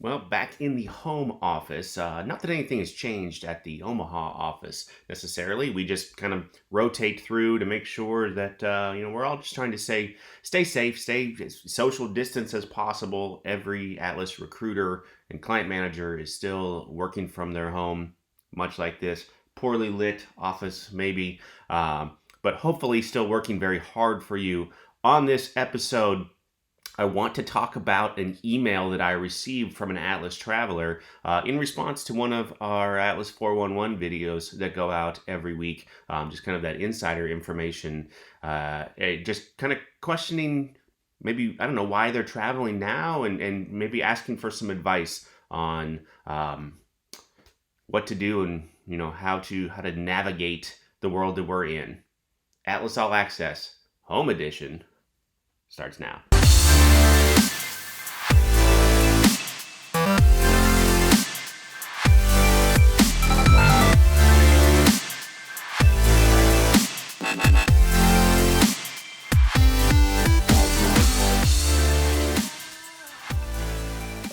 Well, back in the home office, not that anything has changed at the Omaha office necessarily. We just kind of rotate through to make sure that we're all just trying to stay safe, stay as social distance as possible. Every Atlas recruiter and client manager is still working from their home, much like this poorly lit office, maybe, but hopefully still working very hard for you. On this episode, I want to talk about an email that I received from an Atlas traveler in response to one of our Atlas 411 videos that go out every week. Just kind of that insider information, just kind of questioning maybe, I don't know, why they're traveling now and maybe asking for some advice on what to do and, how to navigate the world that we're in. Atlas All Access Home Edition starts now.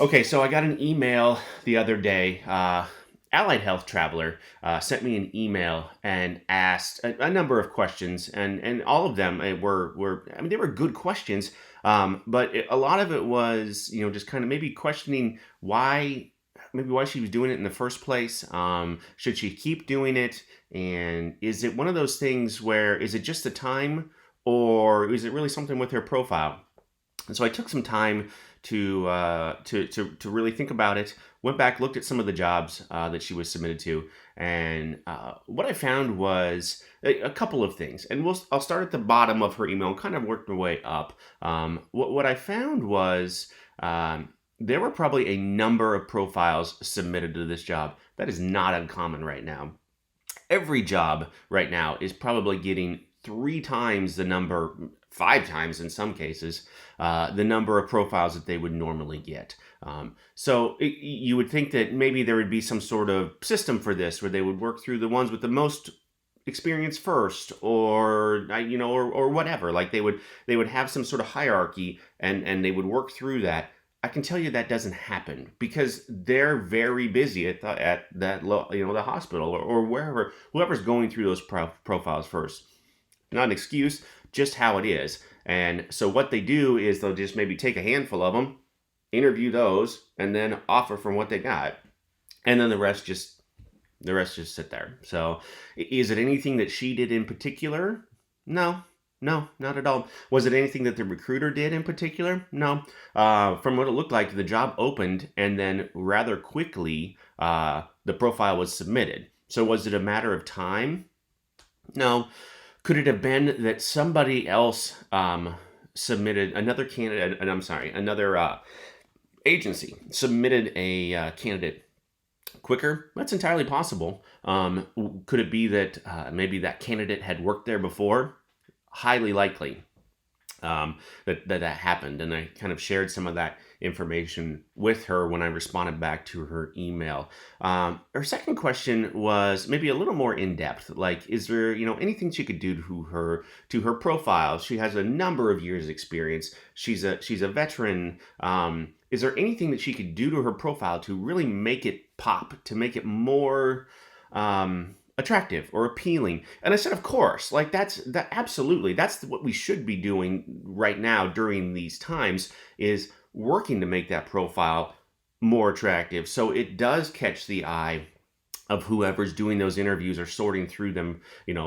Okay, so I got an email the other day. Allied Health Traveler sent me an email and asked a number of questions, and all of them they were good questions, but a lot of it was, just kind of maybe questioning why she was doing it in the first place. Should she keep doing it? And is it one of those things where, is it just the time, or is it really something with her profile? And so I took some time to really think about it. Went back, looked at some of the jobs that she was submitted to, and what I found was a couple of things. And I'll start at the bottom of her email and kind of work my way up. What I found was there were probably a number of profiles submitted to this job. That is not uncommon right now. Every job right now is probably getting 3 times the number, 5 times in some cases, the number of profiles that they would normally get. So you would think that maybe there would be some sort of system for this, where they would work through the ones with the most experience first, or whatever. Like they would have some sort of hierarchy, and they would work through that. I can tell you that doesn't happen, because they're very busy at the hospital or wherever, whoever's going through those profiles first. Not an excuse, just how it is. And so what they do is they'll just maybe take a handful of them, interview those, and then offer from what they got. And then the rest just sit there. So is it anything that she did in particular? No, not at all. Was it anything that the recruiter did in particular? No. From what it looked like, the job opened, and then rather quickly, the profile was submitted. So was it a matter of time? No. Could it have been that somebody else submitted another candidate? Another agency submitted a candidate quicker? That's entirely possible. Could it be that maybe that candidate had worked there before? Highly likely that happened, and I kind of shared some of that information with her when I responded back to her email. Her second question was maybe a little more in depth. Like, is there anything she could do to her profile? She has a number of years experience. She's a veteran. Is there anything that she could do to her profile to really make it pop, to make it more attractive or appealing? And I said, of course, like absolutely. That's what we should be doing right now during these times, is working to make that profile more attractive, so it does catch the eye of whoever's doing those interviews or sorting through them,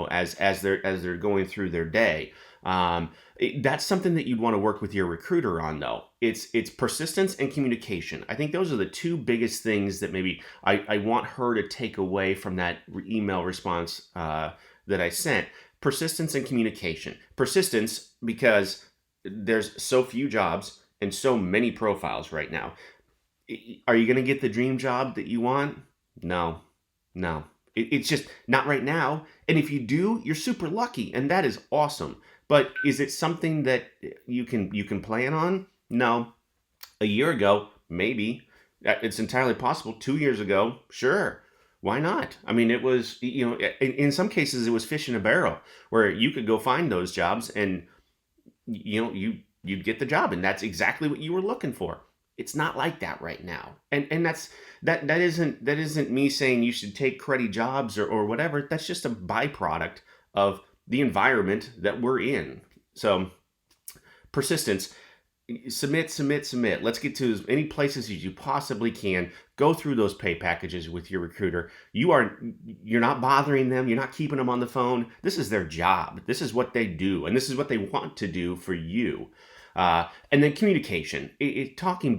as they're going through their day. That's something that you'd want to work with your recruiter on, though. It's persistence and communication. I think those are the 2 biggest things that maybe I want her to take away from that email response that I sent. Persistence and communication. Persistence, because there's so few jobs and so many profiles right now. Are you going to get the dream job that you want? No. It's just not right now. And if you do, you're super lucky, and that is awesome. But is it something that you can plan on? No. A year ago, maybe. It's entirely possible. 2 years ago, sure. Why not? I mean, it was, in some cases, it was fish in a barrel, where you could go find those jobs, and you'd get the job, and that's exactly what you were looking for. It's not like that right now. And that isn't me saying you should take cruddy jobs or whatever. That's just a byproduct of the environment that we're in. So persistence, submit. Let's get to as many places as you possibly can. Go through those pay packages with your recruiter. You're not bothering them. You're not keeping them on the phone. This is their job. This is what they do, and this is what they want to do for you. And then communication, talking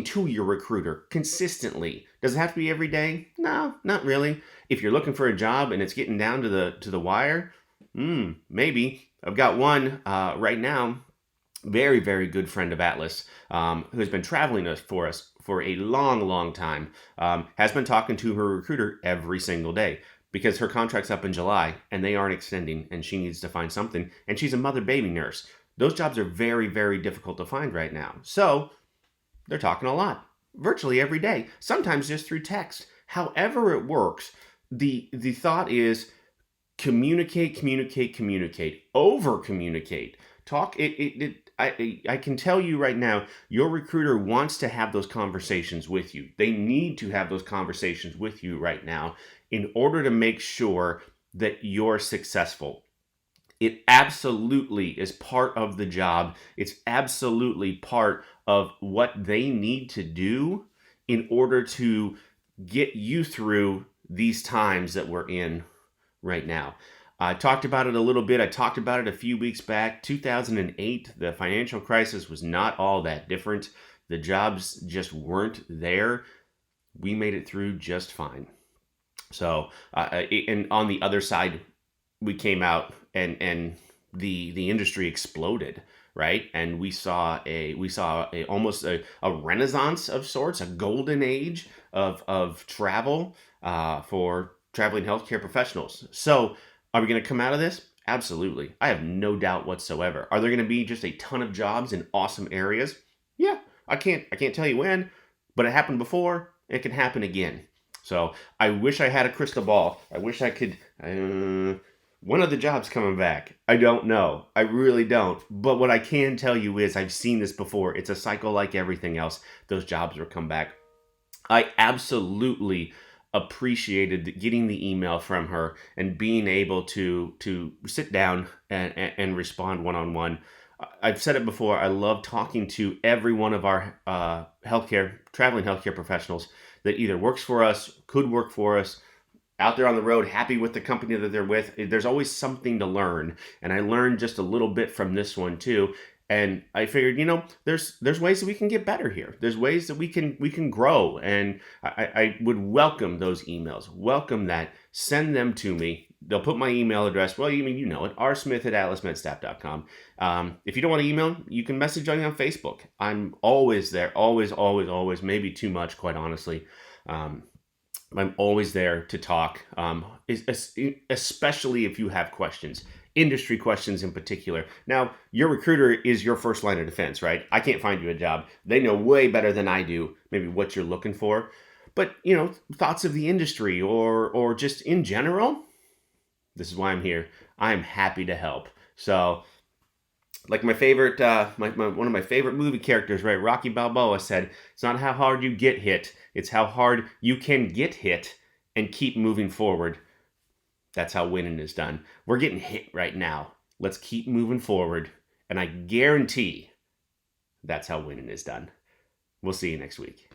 to your recruiter consistently. Does it have to be every day? No, not really. If you're looking for a job and it's getting down to the wire, maybe. I've got one right now, very, very good friend of Atlas, who has been traveling for us for a long, long time, has been talking to her recruiter every single day because her contract's up in July and they aren't extending and she needs to find something. And she's a mother-baby nurse. Those jobs are very, very difficult to find right now. So they're talking a lot, virtually every day, sometimes just through text. However it works, the thought is communicate, over communicate. Talk I can tell you right now, your recruiter wants to have those conversations with you. They need to have those conversations with you right now in order to make sure that you're successful. It absolutely is part of the job. It's absolutely part of what they need to do in order to get you through these times that we're in right now. I talked about it a little bit. I talked about it a few weeks back. 2008, the financial crisis was not all that different. The jobs just weren't there. We made it through just fine. So, and on the other side, we came out and the industry exploded, right? And we saw almost a renaissance of sorts, a golden age of travel for traveling healthcare professionals. So, are we going to come out of this? Absolutely. I have no doubt whatsoever. Are there going to be just a ton of jobs in awesome areas? Yeah. I can't tell you when, but it happened before. It can happen again. So I wish I had a crystal ball. I wish I could. When are the jobs coming back? I don't know. I really don't. But what I can tell you is I've seen this before. It's a cycle like everything else. Those jobs will come back. I absolutely appreciated getting the email from her and being able to sit down and respond one-on-one. I've said it before, I love talking to every one of our traveling healthcare professionals that either works for us, could work for us, out there on the road, happy with the company that they're with. There's always something to learn, and I learned just a little bit from this one too. And I figured, there's ways that we can get better here. There's ways that we can grow. And I would welcome those emails. Welcome that. Send them to me. They'll put my email address. Well, you know it. rsmith@atlasmedstaff.com. If you don't want to email, you can message me on Facebook. I'm always there. Always. Maybe too much, quite honestly. I'm always there to talk, especially if you have questions. Industry questions in particular. Now, your recruiter is your first line of defense, right? I can't find you a job. They know way better than I do maybe what you're looking for. But, thoughts of the industry or just in general, this is why I'm here. I'm happy to help. So, like my favorite, one of my favorite movie characters, right? Rocky Balboa said, it's not how hard you get hit, it's how hard you can get hit and keep moving forward. That's how winning is done. We're getting hit right now. Let's keep moving forward. And I guarantee that's how winning is done. We'll see you next week.